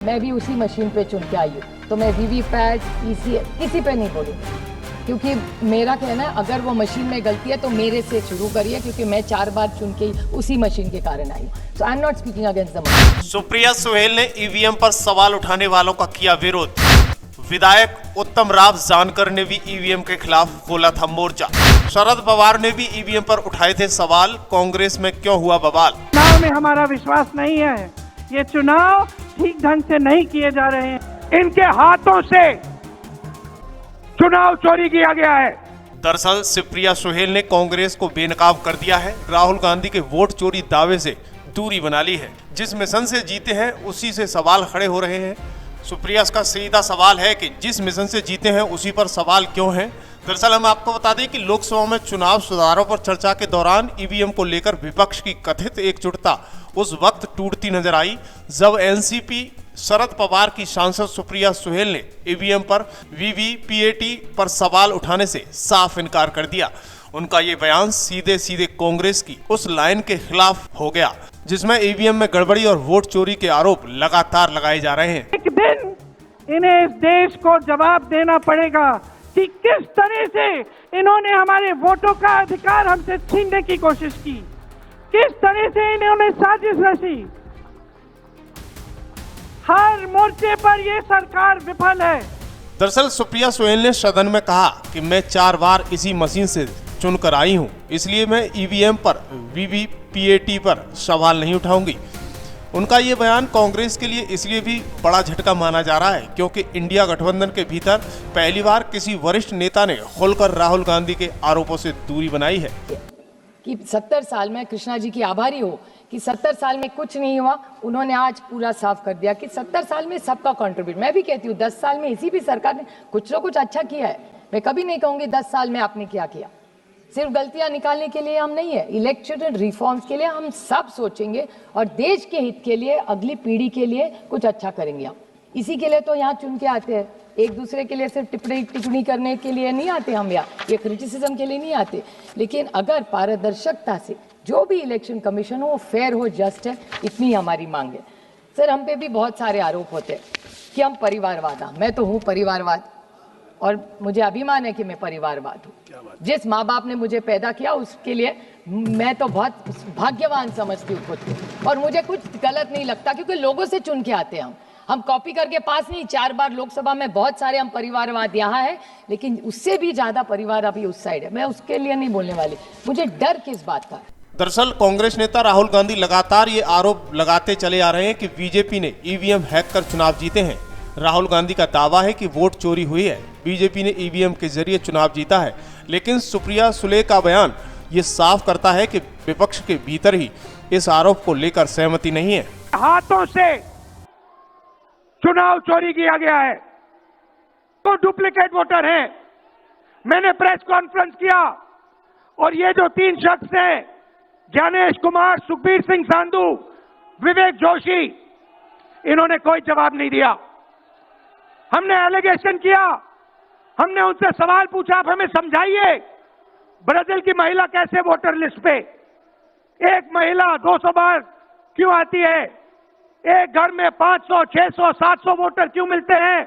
मैं भी उसी मशीन पे चुन के आई हूँ, तो मैं वीवीपैट ईसीएम किसी पे नहीं बोलूँगी, क्योंकि मेरा कहना है अगर वो मशीन में गलती है तो मेरे से शुरू करिए, क्योंकि मैं 4 बार चुन के उसी मशीन के कारण आई हूँ। So I am not speaking against the machine. Supriya Suhel ने ईवीएम पर सवाल उठाने वालों का किया विरोध। विधायक उत्तम राव जानकर ने भी ईवीएम के खिलाफ खोला था मोर्चा। शरद पवार ने भी ईवीएम पर उठाए थे सवाल। कांग्रेस में क्यों हुआ बवाल? चुनाव में हमारा विश्वास नहीं है, ये चुनाव ठीक ढंग से नहीं किए जा रहे हैं, इनके हाथों से चुनाव चोरी किया गया है। दरअसल सुप्रिया सुहेल ने कांग्रेस को बेनकाब कर दिया है। राहुल गांधी के वोट चोरी दावे से दूरी बना ली है। जिस मिशन से जीते हैं उसी से सवाल खड़े हो रहे हैं। सुप्रिया का सीधा सवाल है कि जिस मिशन से जीते हैं उसी पर सवाल क्यों है। दरअसल हम आपको बता दें कि लोकसभा में चुनाव सुधारों पर चर्चा के दौरान ईवीएम को लेकर विपक्ष की कथित एकजुटता उस वक्त टूटती नजर आई जब एनसीपी शरद पवार की सांसद सुप्रिया सुहेल ने ईवीएम पर वीवीपीएटी पर सवाल उठाने से साफ इनकार कर दिया। उनका ये बयान सीधे सीधे कांग्रेस की उस लाइन के खिलाफ हो गया जिसमें ईवीएम में गड़बड़ी और वोट चोरी के आरोप लगातार लगाए जा रहे हैं। एक दिन इन्हें इस देश को जवाब देना पड़ेगा कि किस तरह से इन्होंने हमारे वोटों का अधिकार हमसे छीनने की कोशिश की, किस तरह से इन्होंने साजिश रची। हर मोर्चे पर ये सरकार विफल है। दरअसल सुप्रिया सुहेल ने सदन में कहा कि मैं 4 बार इसी मशीन से चुनकर आई हूं, इसलिए मैं ईवीएम पर वीवीपीएटी पर सवाल नहीं उठाऊंगी। उनका ये बयान कांग्रेस के लिए इसलिए भी बड़ा झटका माना जा रहा है क्योंकि इंडिया गठबंधन के भीतर पहली बार किसी वरिष्ठ नेता ने खुलकर राहुल गांधी के आरोपों से दूरी बनाई है। कि 70 साल में कृष्णा जी की आभारी हो कि 70 साल में कुछ नहीं हुआ, उन्होंने आज पूरा साफ कर दिया कि 70 साल में सबका कंट्रीब्यूट। मैं भी कहती हूँ 10 साल में इसी भी सरकार ने कुछ न कुछ अच्छा किया है। मैं कभी नहीं कहूँगी 10 साल में आपने क्या किया। सिर्फ गलतियां निकालने के लिए हम नहीं है, इलेक्शन रिफॉर्म्स के लिए हम सब सोचेंगे और देश के हित के लिए, अगली पीढ़ी के लिए कुछ अच्छा करेंगे हम। इसी के लिए तो यहाँ चुन के आते हैं, एक दूसरे के लिए सिर्फ टिप्पणी करने के लिए नहीं आते हम यहाँ, ये क्रिटिसिज्म के लिए नहीं आते। लेकिन अगर पारदर्शिता से जो भी इलेक्शन कमीशन हो वो फेयर हो, जस्ट है, इतनी हमारी मांग है। सर हम पे भी बहुत सारे आरोप होते हैं कि हम परिवारवाद, मैं तो हूँ परिवारवाद और मुझे अभिमान है कि मैं परिवारवाद हूँ। जिस माँ बाप ने मुझे पैदा किया उसके लिए मैं तो बहुत भाग्यवान समझती हूँ खुद को, और मुझे कुछ गलत नहीं लगता क्योंकि लोगों से चुन के आते हैं हम कॉपी करके पास नहीं। 4 बार लोकसभा में बहुत सारे हम परिवारवाद यहाँ है, लेकिन उससे भी ज्यादा परिवार अभी उस साइड है। मैं उसके लिए नहीं बोलने वाली, मुझे डर किस बात का। दरअसल कांग्रेस नेता राहुल गांधी लगातार ये आरोप लगाते चले आ रहे हैं कि बीजेपी ने ईवीएम हैक कर चुनाव जीते हैं। राहुल गांधी का दावा है कि वोट चोरी हुई है, बीजेपी ने ईवीएम के जरिए चुनाव जीता है। लेकिन सुप्रिया सुले का बयान ये साफ करता है कि विपक्ष के भीतर ही इस आरोप को लेकर सहमति नहीं है। हाथों से चुनाव चोरी किया गया है, तो डुप्लीकेट वोटर हैं। मैंने प्रेस कॉन्फ्रेंस किया और ये जो 3 शख्स हैं, ज्ञानेश कुमार, सुखबीर सिंह सांधू, विवेक जोशी, इन्होंने कोई जवाब नहीं दिया। हमने एलिगेशन किया, हमने उनसे सवाल पूछा, आप हमें समझाइए ब्राजील की महिला कैसे वोटर लिस्ट पे, एक महिला 200 बार क्यों आती है, एक घर में 500, 600, 700 वोटर क्यों मिलते हैं,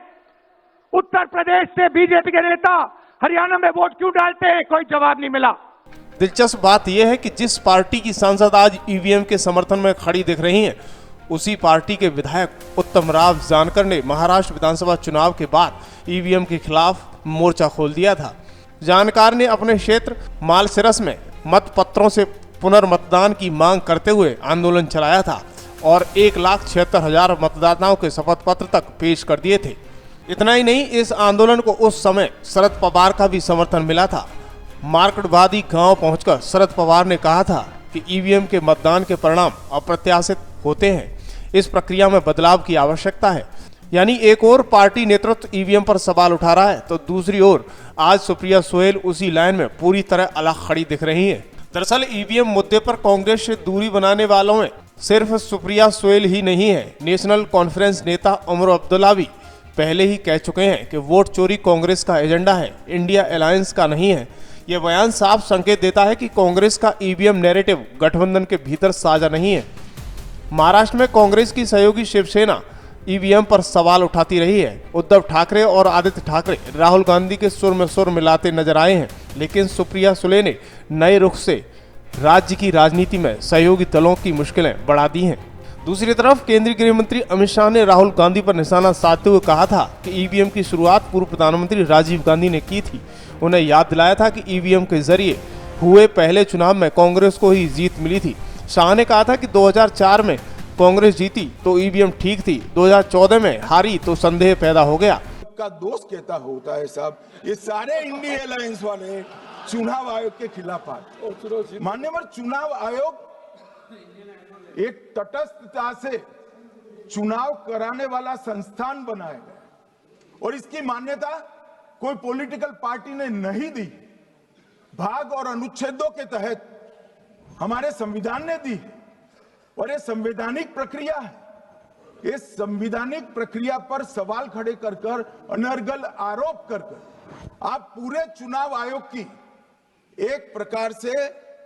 उत्तर प्रदेश से बीजेपी के नेता हरियाणा में वोट क्यों डालते हैं, कोई जवाब नहीं मिला। दिलचस्प बात यह है कि जिस पार्टी की सांसद आज ईवीएम के समर्थन में खड़ी दिख रही हैं, उसी पार्टी के विधायक उत्तम राव जानकर ने महाराष्ट्र विधानसभा चुनाव के बाद ईवीएम के खिलाफ मोर्चा खोल दिया था। जानकार ने अपने क्षेत्र मालसिरस में मतपत्रों से पुनर्मतदान की मांग करते हुए आंदोलन चलाया था और 1,76,000 मतदाताओं के शपथ पत्र तक पेश कर दिए थे। इतना ही नहीं, इस आंदोलन को उस समय शरद पवार का भी समर्थन मिला था। मार्कटवादी गांव पहुंचकर शरद पवार ने कहा था कि ईवीएम के मतदान के परिणाम अप्रत्याशित होते हैं, इस प्रक्रिया में बदलाव की आवश्यकता है। यानी एक और पार्टी नेतृत्व ईवीएम पर सवाल उठा रहा है तो दूसरी ओर आज सुप्रिया सुहेल उसी लाइन में पूरी तरह अलग खड़ी दिख रही है। दरअसल ईवीएम मुद्दे पर कांग्रेस से दूरी बनाने वालों में सिर्फ सुप्रिया सुहेल ही नहीं है। नेशनल कॉन्फ्रेंस नेता उमर अब्दुल्ला भी पहले ही कह चुके हैं कि वोट चोरी कांग्रेस का एजेंडा है, इंडिया अलायंस का नहीं है। यह बयान साफ संकेत देता है कि कांग्रेस का ईवीएम नैरेटिव गठबंधन के भीतर साझा नहीं है। महाराष्ट्र में कांग्रेस की सहयोगी शिवसेना ईवीएम पर सवाल उठाती रही है। उद्धव ठाकरे और आदित्य ठाकरे राहुल गांधी के सुर में सुर मिलाते नजर आए हैं, लेकिन सुप्रिया सुले ने नए रुख से राज्य की राजनीति में सहयोगी दलों की मुश्किलें बढ़ा दी हैं। दूसरी तरफ केंद्रीय गृह मंत्री अमित शाह ने राहुल गांधी पर निशाना साधते हुए कहा था कि ईवीएम की शुरुआत पूर्व प्रधानमंत्री राजीव गांधी ने की थी। उन्हें याद दिलाया था कि ईवीएम के जरिए हुए पहले चुनाव में कांग्रेस को ही जीत मिली थी। शाह ने कहा था कि 2004 में कांग्रेस जीती तो ईवीएम ठीक थी, 2014 में हारी तो संदेह पैदा हो गया। का दोस्त कहता होता है साहब, ये सारे इंडिया अलायंस वाले चुनाव आयोग के खिलाफ आए। मान्यवर चुनाव आयोग एक तटस्थता से चुनाव कराने वाला संस्थान बनाया गया और इसकी मान्यता कोई पॉलिटिकल पार्टी ने नहीं दी। भाग और अनुच्छेदों के तहत हमारे संविधान ने दी और ये संवैधानिक प्रक्रिया है। इस संवैधानिक प्रक्रिया पर सवाल खड़े कर कर अनर्गल आरोप कर कर आप पूरे चुनाव आयोग की एक प्रकार से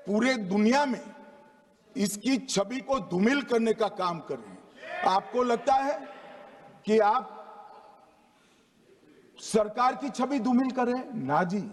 पूरे दुनिया में इसकी छवि को धूमिल करने का काम कर रहे हैं। आपको लगता है कि आप सरकार की छवि धूमिल कर रहे हैं? ना जी,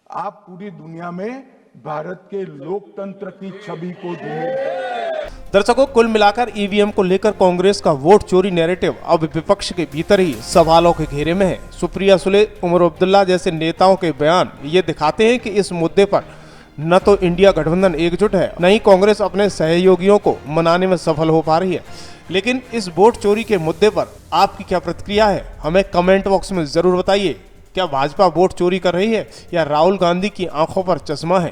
आप पूरी दुनिया में भारत के लोकतंत्र की छवि को धूमिल कर रहे हैं। दर्शकों, कुल मिलाकर ईवीएम को लेकर कांग्रेस का वोट चोरी नैरेटिव अब विपक्ष के भीतर ही सवालों के घेरे में है। सुप्रिया सुले, उमर अब्दुल्ला जैसे नेताओं के बयान ये दिखाते हैं कि इस मुद्दे पर न तो इंडिया गठबंधन एकजुट है, न ही कांग्रेस अपने सहयोगियों को मनाने में सफल हो पा रही है। लेकिन इस वोट चोरी के मुद्दे पर आपकी क्या प्रतिक्रिया है, हमें कमेंट बॉक्स में जरूर बताइए। क्या भाजपा वोट चोरी कर रही है या राहुल गांधी की आंखों पर चश्मा है?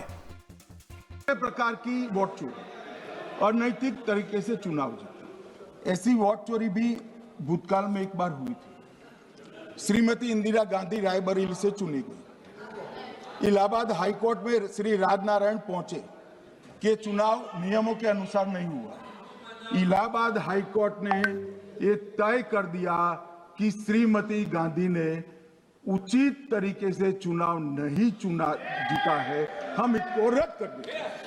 प्रकार की वोट चोरी और नैतिक तरीके से चुनाव जीतना, ऐसी वोट चोरी भी भूतकाल में एक बार हुई थी। श्रीमती इंदिरा गांधी रायबरेली से चुनी गई। इलाहाबाद हाईकोर्ट में श्री राजनारायण पहुंचे कि चुनाव नियमों के अनुसार नहीं हुआ। इलाहाबाद हाईकोर्ट ने ये तय कर दिया कि श्रीमती गांधी ने उचित तरीके से चुनाव नहीं जीता है, हम इसको रद्द कर दें।